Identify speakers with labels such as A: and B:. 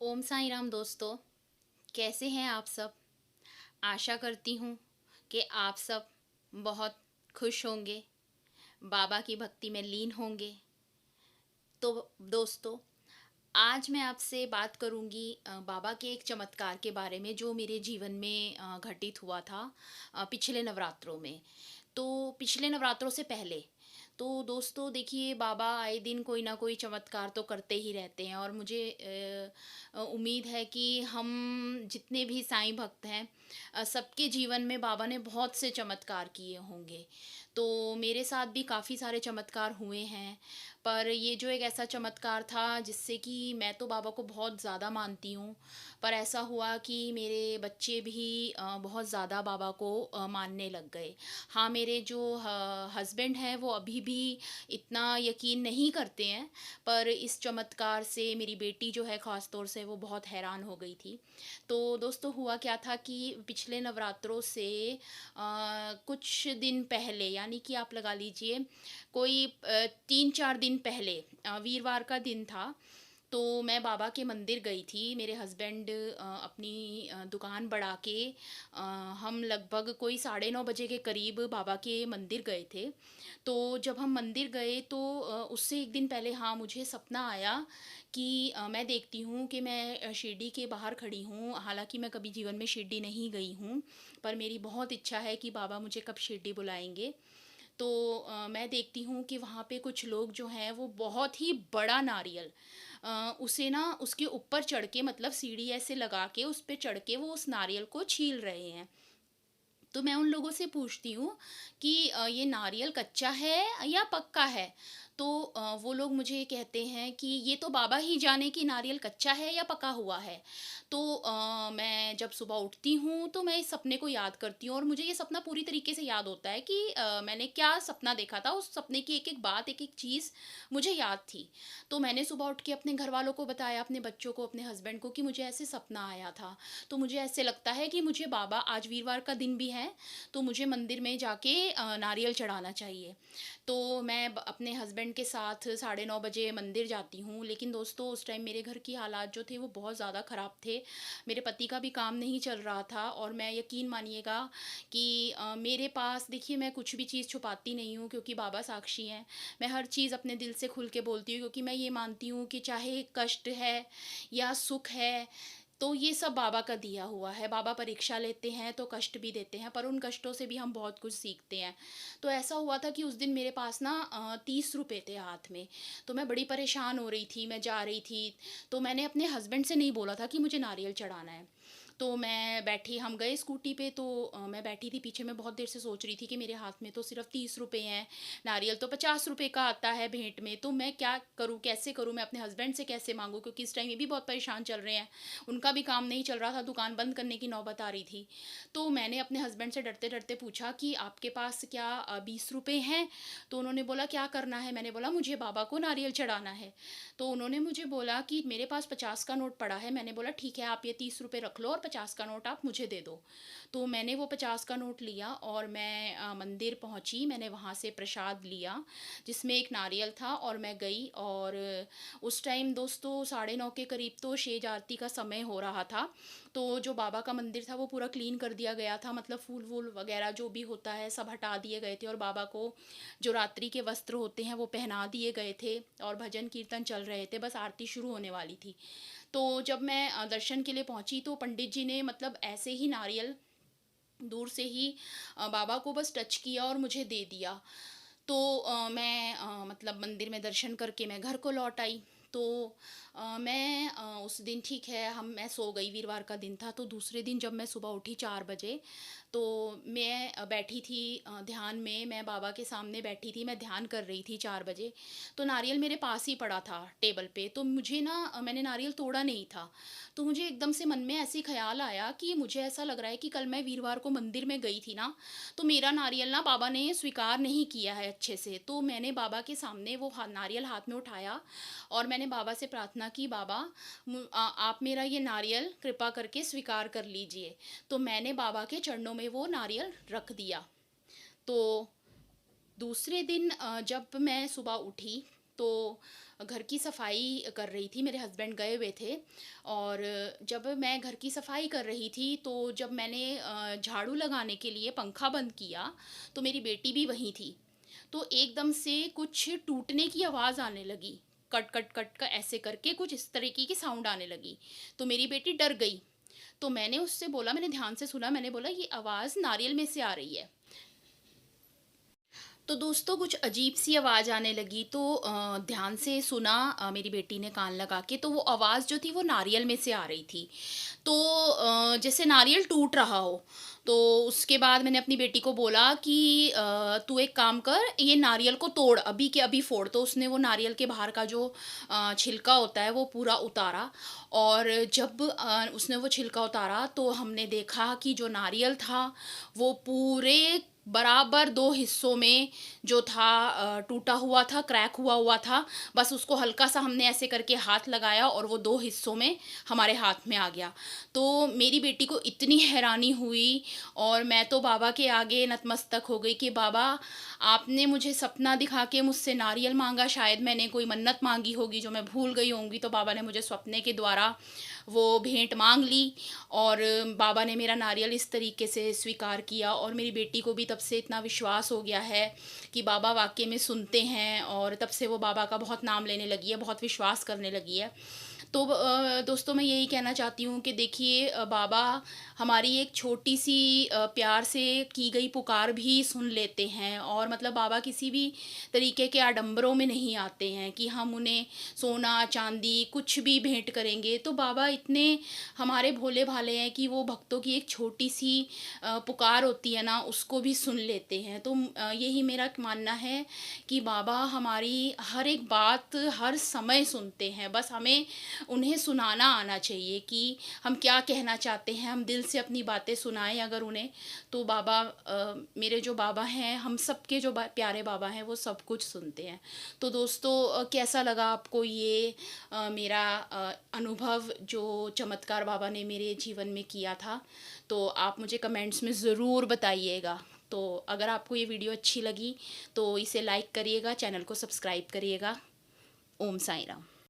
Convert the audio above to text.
A: ओम साई राम दोस्तों, कैसे हैं आप सब? आशा करती हूँ कि आप सब बहुत खुश होंगे, बाबा की भक्ति में लीन होंगे। तो दोस्तों, आज मैं आपसे बात करूँगी बाबा के एक चमत्कार के बारे में जो मेरे जीवन में घटित हुआ था पिछले नवरात्रों में। तो पिछले नवरात्रों से पहले, तो दोस्तों देखिए, बाबा आए दिन कोई ना कोई चमत्कार तो करते ही रहते हैं और मुझे उम्मीद है कि हम जितने भी साईं भक्त हैं, सबके जीवन में बाबा ने बहुत से चमत्कार किए होंगे। तो मेरे साथ भी काफ़ी सारे चमत्कार हुए हैं, पर ये जो एक ऐसा चमत्कार था जिससे कि मैं तो बाबा को बहुत ज़्यादा मानती हूँ, पर ऐसा हुआ कि मेरे बच्चे भी बहुत ज़्यादा बाबा को मानने लग गए। हाँ, मेरे जो हस्बैंड हैं वो अभी भी इतना यकीन नहीं करते हैं, पर इस चमत्कार से मेरी बेटी जो है ख़ास तौर से वो बहुत हैरान हो गई थी। तो दोस्तों, हुआ क्या था कि पिछले नवरात्रों से कुछ दिन पहले, यानी कि आप लगा लीजिए कोई 3-4 दिन पहले, वीरवार का दिन था। तो मैं बाबा के मंदिर गई थी। मेरे हस्बैंड अपनी दुकान बढ़ा के हम लगभग कोई 9:30 बजे के करीब बाबा के मंदिर गए थे। तो जब हम मंदिर गए तो उससे 1 दिन पहले, हाँ, मुझे सपना आया कि मैं देखती हूँ कि मैं शिरडी के बाहर खड़ी हूँ। हालाँकि मैं कभी जीवन में शिरडी नहीं गई हूँ, पर मेरी बहुत इच्छा है कि बाबा मुझे कब शिरडी बुलाएँगे। तो मैं देखती हूँ कि वहाँ पे कुछ लोग जो हैं वो बहुत ही बड़ा नारियल, उसे ना उसके ऊपर चढ़ के, मतलब सीढ़ी ऐसे लगा के उस पे चढ़ के वो उस नारियल को छील रहे हैं। तो मैं उन लोगों से पूछती हूँ कि ये नारियल कच्चा है या पक्का है? तो वो लोग मुझे कहते हैं कि ये तो बाबा ही जाने कि नारियल कच्चा है या पका हुआ है। तो मैं जब सुबह उठती हूँ तो मैं इस सपने को याद करती हूँ और मुझे ये सपना पूरी तरीके से याद होता है कि मैंने क्या सपना देखा था, उस सपने की एक-एक बात, एक-एक चीज़ मुझे याद थी। तो मैंने सुबह उठ के अपने घरवालों को बताया, अपने बच्चों को, अपने हस्बैंड को कि मुझे ऐसे सपना आया था। तो मुझे ऐसे लगता है कि मुझे बाबा, आज वीरवार का दिन भी है, तो मुझे मंदिर में जाके नारियल चढ़ाना चाहिए। तो मैं अपने हस्बैंड के साथ 9:30 बजे मंदिर जाती हूँ, लेकिन दोस्तों उस टाइम मेरे घर की हालात जो थे वो बहुत ज़्यादा ख़राब थे। मेरे पति का भी काम नहीं चल रहा था और मैं, यकीन मानिएगा कि मेरे पास, देखिए, मैं कुछ भी चीज़ छुपाती नहीं हूँ क्योंकि बाबा साक्षी हैं। मैं हर चीज़ अपने दिल से खुल के बोलती हूँ क्योंकि मैं ये मानती हूँ कि चाहे कष्ट है या सुख है, तो ये सब बाबा का दिया हुआ है। बाबा परीक्षा लेते हैं तो कष्ट भी देते हैं, पर उन कष्टों से भी हम बहुत कुछ सीखते हैं। तो ऐसा हुआ था कि उस दिन मेरे पास ना 30 रुपए थे हाथ में। तो मैं बड़ी परेशान हो रही थी, मैं जा रही थी। तो मैंने अपने हस्बैंड से नहीं बोला था कि मुझे नारियल चढ़ाना है। तो मैं बैठी, हम गए स्कूटी पे, तो मैं बैठी थी पीछे, मैं बहुत देर से सोच रही थी कि मेरे हाथ में तो सिर्फ़ 30 रुपए हैं, नारियल तो 50 रुपए का आता है भेंट में, तो मैं क्या करूँ, कैसे करूँ? मैं अपने हस्बैंड से कैसे माँगूँ? क्योंकि इस टाइम ये भी बहुत परेशान चल रहे हैं। उनका भी काम नहीं चल रहा था, दुकान बंद करने की नौबत आ रही थी। तो मैंने अपने हस्बैंड से डरते-डरते पूछा कि आपके पास क्या 20 रुपए हैं? तो उन्होंने बोला क्या करना है? मैंने बोला मुझे बाबा को नारियल चढ़ाना है। तो उन्होंने मुझे बोला कि मेरे पास 50 का नोट पड़ा है। मैंने बोला ठीक है, आप ये 30 रुपए रख लो और 50 का नोट आप मुझे दे दो। तो मैंने वो 50 का नोट लिया और मैं मंदिर पहुँची। मैंने वहाँ से प्रसाद लिया जिसमें एक नारियल था और मैं गई, और उस टाइम दोस्तों 9:30 के करीब तो शेज आरती का समय हो रहा था। तो जो बाबा का मंदिर था वो पूरा क्लीन कर दिया गया था, मतलब फूल-वूल वगैरह जो भी होता है सब हटा दिए गए थे और बाबा को जो रात्रि के वस्त्र होते हैं वो पहना दिए गए थे और भजन कीर्तन चल रहे थे, बस आरती शुरू होने वाली थी। तो जब मैं दर्शन के लिए पहुँची तो पंडित जी ने, मतलब ऐसे ही नारियल दूर से ही बाबा को बस टच किया और मुझे दे दिया। तो मैं मतलब मंदिर में दर्शन करके मैं घर को लौट आई। तो मैं उस दिन, ठीक है, मैं सो गई, वीरवार का दिन था। तो दूसरे दिन जब मैं सुबह उठी 4 बजे, तो मैं बैठी थी ध्यान में, मैं बाबा के सामने बैठी थी, मैं ध्यान कर रही थी 4 बजे। तो नारियल मेरे पास ही पड़ा था टेबल पे, तो मुझे ना मैंने नारियल तोड़ा नहीं था। तो मुझे एकदम से मन में ऐसे ख़्याल आया कि मुझे ऐसा लग रहा है कि कल मैं वीरवार को मंदिर में गई थी ना, तो मेरा नारियल ना बाबा ने स्वीकार नहीं किया है अच्छे से। तो मैंने बाबा के सामने वो नारियल हाथ में उठाया और मैंने बाबा से प्रार्थना की, बाबा आप मेरा ये नारियल कृपा करके स्वीकार कर लीजिए। तो मैंने बाबा के चरणों में वो नारियल रख दिया। तो दूसरे दिन जब मैं सुबह उठी तो घर की सफाई कर रही थी, मेरे हस्बैंड गए हुए थे। और जब मैं घर की सफाई कर रही थी तो जब मैंने झाड़ू लगाने के लिए पंखा बंद किया तो मेरी बेटी भी वहीं थी। तो एकदम से कुछ टूटने की आवाज़ आने लगी, कट कट कट का ऐसे करके कुछ इस तरीके की साउंड आने लगी। तो मेरी बेटी डर गई। तो मैंने उससे बोला, मैंने ध्यान से सुना, मैंने बोला ये आवाज़ नारियल में से आ रही है। तो दोस्तों कुछ अजीब सी आवाज़ आने लगी, तो ध्यान से सुना मेरी बेटी ने कान लगा के, तो वो आवाज़ जो थी वो नारियल में से आ रही थी। तो जैसे नारियल टूट रहा हो। तो उसके बाद मैंने अपनी बेटी को बोला कि तू एक काम कर, ये नारियल को तोड़, अभी के अभी फोड़। तो उसने वो नारियल के बाहर का जो छिलका होता है वो पूरा उतारा। और जब उसने वो छिलका उतारा तो हमने देखा कि जो नारियल था वो पूरे बराबर 2 हिस्सों में जो था टूटा हुआ था, क्रैक हुआ हुआ था। बस उसको हल्का-सा हमने ऐसे करके हाथ लगाया और वो 2 हिस्सों में हमारे हाथ में आ गया। तो मेरी बेटी को इतनी हैरानी हुई और मैं तो बाबा के आगे नतमस्तक हो गई कि बाबा, आपने मुझे सपना दिखा के मुझसे नारियल माँगा, शायद मैंने कोई मन्नत माँगी होगी जो मैं भूल गई होंगी, तो बाबा ने मुझे सपने के द्वारा वो भेंट माँग ली। और बाबा ने मेरा नारियल इस तरीके से स्वीकार किया और मेरी बेटी को भी तब से इतना विश्वास हो गया है कि बाबा वाक़ई में सुनते हैं, और तब से वो बाबा का बहुत नाम लेने लगी है, बहुत विश्वास करने लगी है। तो दोस्तों मैं यही कहना चाहती हूँ कि देखिए, बाबा हमारी एक छोटी-सी प्यार से की गई पुकार भी सुन लेते हैं। और मतलब बाबा किसी भी तरीके के आडंबरों में नहीं आते हैं कि हम उन्हें सोना, चांदी कुछ भी भेंट करेंगे। तो बाबा इतने हमारे भोले-भाले हैं कि वो भक्तों की एक छोटी-सी पुकार होती है ना, उसको भी सुन लेते हैं। तो यही मेरा मानना है कि बाबा हमारी हर एक बात हर समय सुनते हैं। बस हमें उन्हें सुनाना आना चाहिए कि हम क्या कहना चाहते हैं, हम दिल से अपनी बातें सुनाएँ अगर उन्हें, तो बाबा मेरे जो बाबा हैं, हम सबके जो प्यारे बाबा हैं, वो सब कुछ सुनते हैं। तो दोस्तों कैसा लगा आपको ये मेरा अनुभव जो चमत्कार बाबा ने मेरे जीवन में किया था? तो आप मुझे कमेंट्स में ज़रूर बताइएगा। तो अगर आपको ये वीडियो अच्छी लगी तो इसे लाइक करिएगा, चैनल को सब्सक्राइब करिएगा। ओम साईं राम।